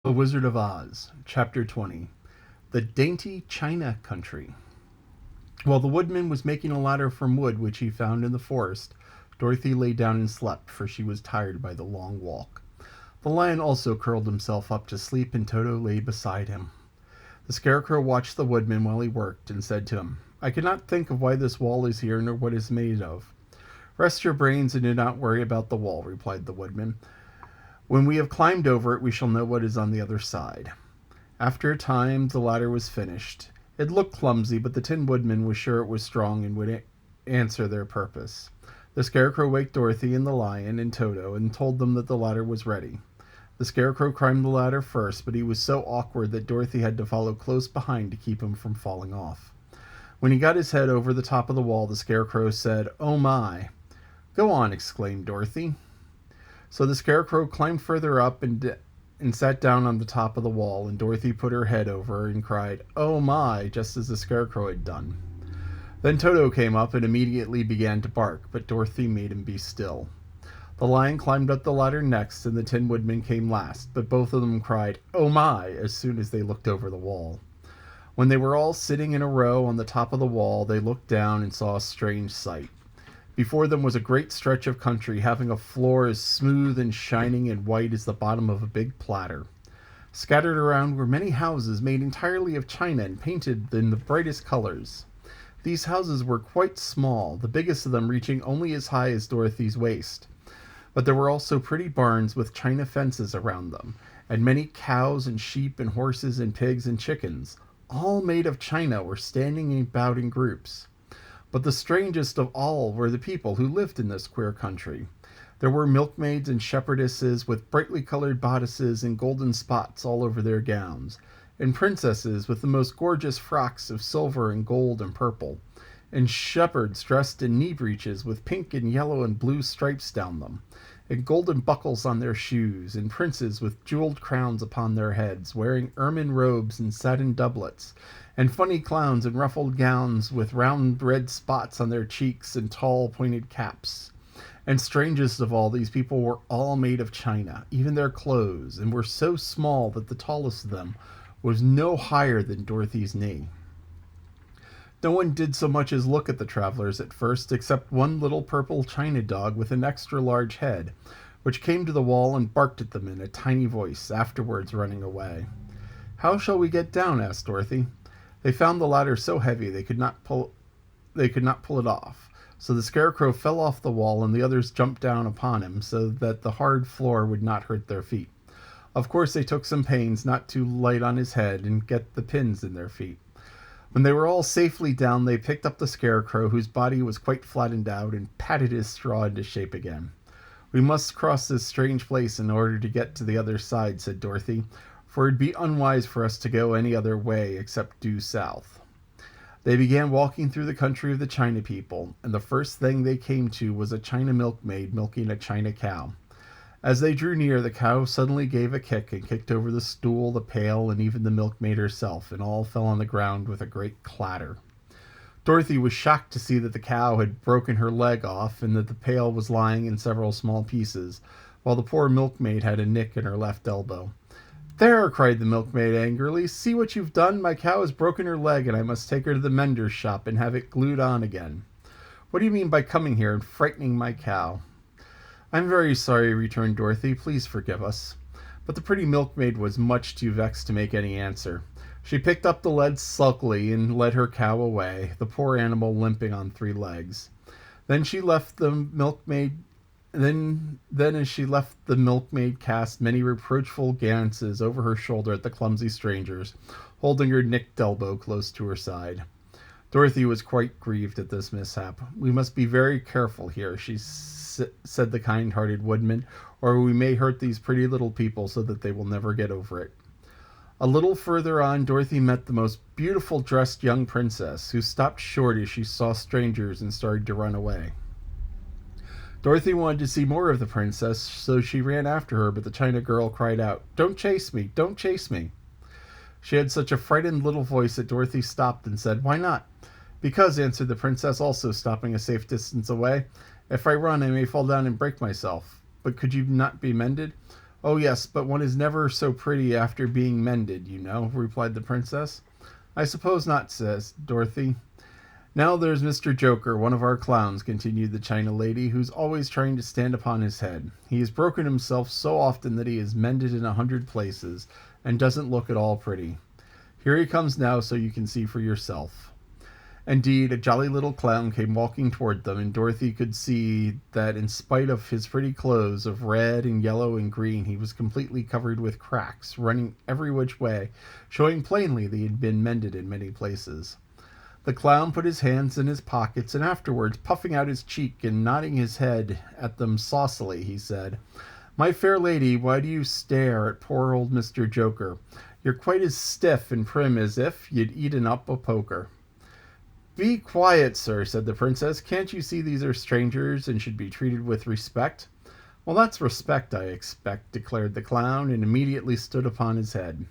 The Wizard of Oz, Chapter 20. The Dainty China Country. While the woodman was making a ladder from wood which he found in the forest, Dorothy lay down and slept, for she was tired by the long walk. The lion also curled himself up to sleep, and Toto lay beside him. The Scarecrow watched the woodman while he worked, and said to him, "I cannot think of why this wall is here, nor what it is made of." "Rest your brains and do not worry about the wall," replied the woodman. "When we have climbed over it, we shall know what is on the other side." After a time, the ladder was finished. It looked clumsy, but the Tin Woodman was sure it was strong and would answer their purpose. The Scarecrow waked Dorothy and the Lion and Toto and told them that the ladder was ready. The Scarecrow climbed the ladder first, but he was so awkward that Dorothy had to follow close behind to keep him from falling off. When he got his head over the top of the wall, the Scarecrow said, "Oh my!" "Go on," exclaimed Dorothy. So the Scarecrow climbed further up and sat down on the top of the wall, and Dorothy put her head over and cried, "Oh my!" just as the Scarecrow had done. Then Toto came up and immediately began to bark, but Dorothy made him be still. The Lion climbed up the ladder next, and the Tin Woodman came last, but both of them cried, "Oh my!" as soon as they looked over the wall. When they were all sitting in a row on the top of the wall, they looked down and saw a strange sight. Before them was a great stretch of country, having a floor as smooth and shining and white as the bottom of a big platter. Scattered around were many houses made entirely of china and painted in the brightest colors. These houses were quite small, the biggest of them reaching only as high as Dorothy's waist. But there were also pretty barns with china fences around them, and many cows and sheep and horses and pigs and chickens, all made of china, were standing about in groups. But the strangest of all were the people who lived in this queer country. There were milkmaids and shepherdesses with brightly colored bodices and golden spots all over their gowns, and princesses with the most gorgeous frocks of silver and gold and purple, and shepherds dressed in knee breeches with pink and yellow and blue stripes down them, and golden buckles on their shoes, and princes with jeweled crowns upon their heads, wearing ermine robes and satin doublets, and funny clowns in ruffled gowns with round red spots on their cheeks and tall pointed caps. And strangest of all, these people were all made of china, even their clothes, and were so small that the tallest of them was no higher than Dorothy's knee. No one did so much as look at the travelers at first, except one little purple china dog with an extra large head, which came to the wall and barked at them in a tiny voice, afterwards running away. "How shall we get down?" asked Dorothy. They found the ladder so heavy they could not pull it off. So the Scarecrow fell off the wall, and the others jumped down upon him so that the hard floor would not hurt their feet. Of course they took some pains not to light on his head and get the pins in their feet. When they were all safely down, they picked up the Scarecrow, whose body was quite flattened out, and patted his straw into shape again. "We must cross this strange place in order to get to the other side," said Dorothy, "for it'd be unwise for us to go any other way except due south." They began walking through the country of the China people, and the first thing they came to was a China milkmaid milking a China cow. As they drew near, the cow suddenly gave a kick and kicked over the stool, the pail, and even the milkmaid herself, and all fell on the ground with a great clatter. Dorothy was shocked to see that the cow had broken her leg off and that the pail was lying in several small pieces, while the poor milkmaid had a nick in her left elbow. "There!" cried the milkmaid angrily. "See what you've done! My cow has broken her leg, and I must take her to the mender's shop and have it glued on again. What do you mean by coming here and frightening my cow?" "I'm very sorry," returned Dorothy. "Please forgive us." But the pretty milkmaid was much too vexed to make any answer. She picked up the lead sulkily and led her cow away, the poor animal limping on 3 legs. Then she left the milkmaid Then as she left, the milkmaid cast many reproachful glances over her shoulder at the clumsy strangers, holding her nicked elbow close to her side. Dorothy was quite grieved at this mishap. "We must be very careful here," said the kind-hearted woodman, "or we may hurt these pretty little people so that they will never get over it." A little further on, Dorothy met the most beautiful dressed young princess, who stopped short as she saw strangers and started to run away. Dorothy wanted to see more of the princess, so she ran after her, but the China girl cried out, "Don't chase me! Don't chase me!" She had such a frightened little voice that Dorothy stopped and said, "Why not?" "Because," answered the princess, also stopping a safe distance away, "if I run, I may fall down and break myself. But could you not be mended?" Oh, yes, but one is never so pretty after being mended, you know, replied the princess. I suppose not, says Dorothy. Now there's Mr. Joker, one of our clowns, continued the China lady, who's always trying to stand upon his head. He has broken himself so often that he is mended in 100 places, and doesn't look at all pretty. Here he comes now, so you can see for yourself. Indeed, a jolly little clown came walking toward them, and Dorothy could see that in spite of his pretty clothes of red and yellow and green, he was completely covered with cracks, running every which way, showing plainly that he had been mended in many places. The clown put his hands in his pockets, and afterwards, puffing out his cheek and nodding his head at them saucily, he said, "My fair lady, why do you stare at poor old Mr. Joker? You're quite as stiff and prim as if you'd eaten up a poker." "Be quiet, sir," said the princess. "Can't you see these are strangers and should be treated with respect?" "Well, that's respect, I expect," declared the clown, and immediately stood upon his head.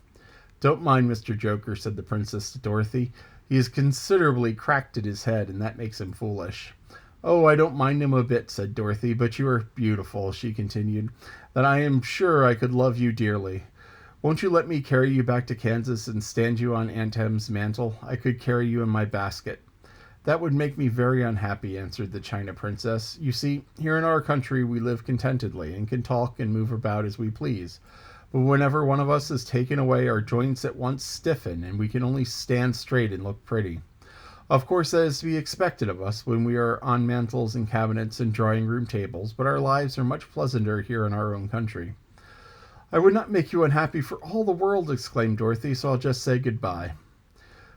"Don't mind Mr. Joker," said the princess to Dorothy. "He is considerably cracked at his head, and that makes him foolish." "Oh, I don't mind him a bit," said Dorothy. "But you are beautiful," she continued, "that I am sure I could love you dearly. Won't you let me carry you back to Kansas and stand you on Aunt Em's mantle? I could carry you in my basket." "That would make me very unhappy," answered the China princess. "You see, here in our country we live contentedly, and can talk and move about as we please. But whenever one of us is taken away, our joints at once stiffen, and we can only stand straight and look pretty. Of course, that is to be expected of us when we are on mantels and cabinets and drawing-room tables, but our lives are much pleasanter here in our own country." "I would not make you unhappy for all the world," exclaimed Dorothy, "so I'll just say goodbye."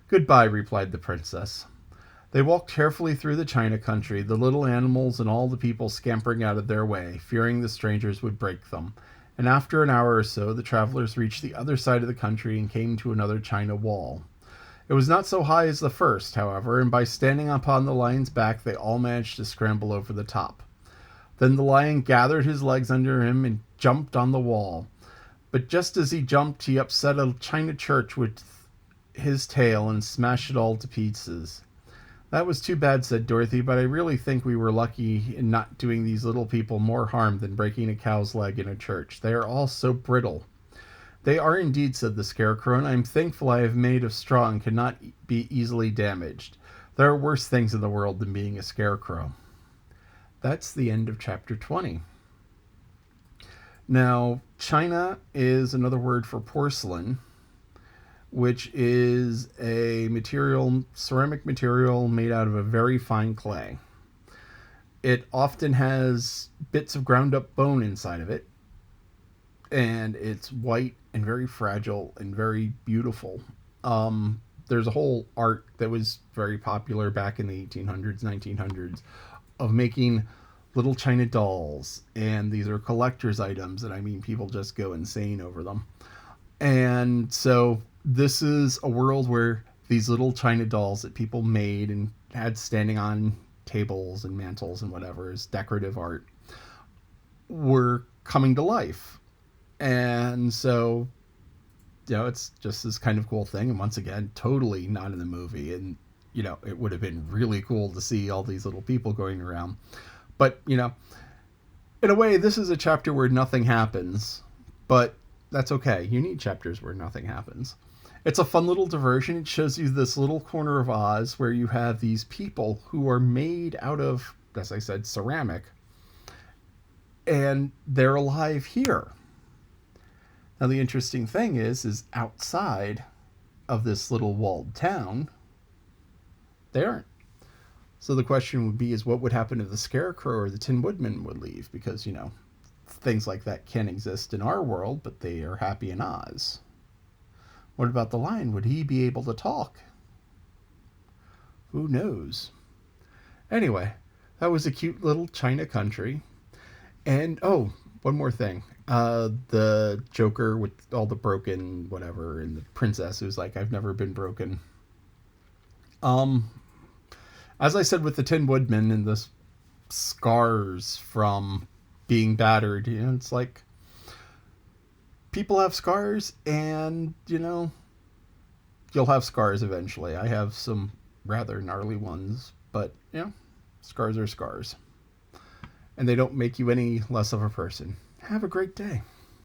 "Goodbye," replied the princess. They walked carefully through the China country, the little animals and all the people scampering out of their way, fearing the strangers would break them. And after an hour or so, the travelers reached the other side of the country and came to another China wall. It was not so high as the first, however, and by standing upon the lion's back, they all managed to scramble over the top. Then the lion gathered his legs under him and jumped on the wall. But just as he jumped, he upset a China church with his tail and smashed it all to pieces. "That was too bad," said Dorothy, "but I really think we were lucky in not doing these little people more harm than breaking a cow's leg in a church. They are all so brittle." "They are indeed," said the Scarecrow, "and I am thankful I have made of straw and cannot be easily damaged. There are worse things in the world than being a scarecrow." That's the end of chapter 20. Now, China is another word for porcelain, which is a material, ceramic material made out of a very fine clay. It often has bits of ground up bone inside of it, and it's white and very fragile and very beautiful. There's a whole art that was very popular back in the 1800s, 1900s of making little China dolls, and these are collector's items, and I mean people just go insane over them. And so this is a world where these little China dolls that people made and had standing on tables and mantles and whatever as decorative art were coming to life. And so, you know, it's just this kind of cool thing. And once again, totally not in the movie. And, you know, it would have been really cool to see all these little people going around. But, you know, in a way, this is a chapter where nothing happens. But that's okay. You need chapters where nothing happens. It's a fun little diversion. It shows you this little corner of Oz where you have these people who are made out of, as I said, ceramic. And they're alive here. Now, the interesting thing is outside of this little walled town, they aren't. So the question would be is what would happen if the Scarecrow or the Tin Woodman would leave? Because, you know, things like that can exist in our world, but they are happy in Oz. What about the lion? Would he be able to talk? Who knows? Anyway, that was a cute little China country. And, oh, one more thing. The Joker with all the broken whatever, and the princess who's like, I've never been broken. As I said with the Tin Woodman and the scars from being battered, you know, it's like people have scars, and, you know, you'll have scars eventually. I have some rather gnarly ones, but, you know, scars are scars. And they don't make you any less of a person. Have a great day.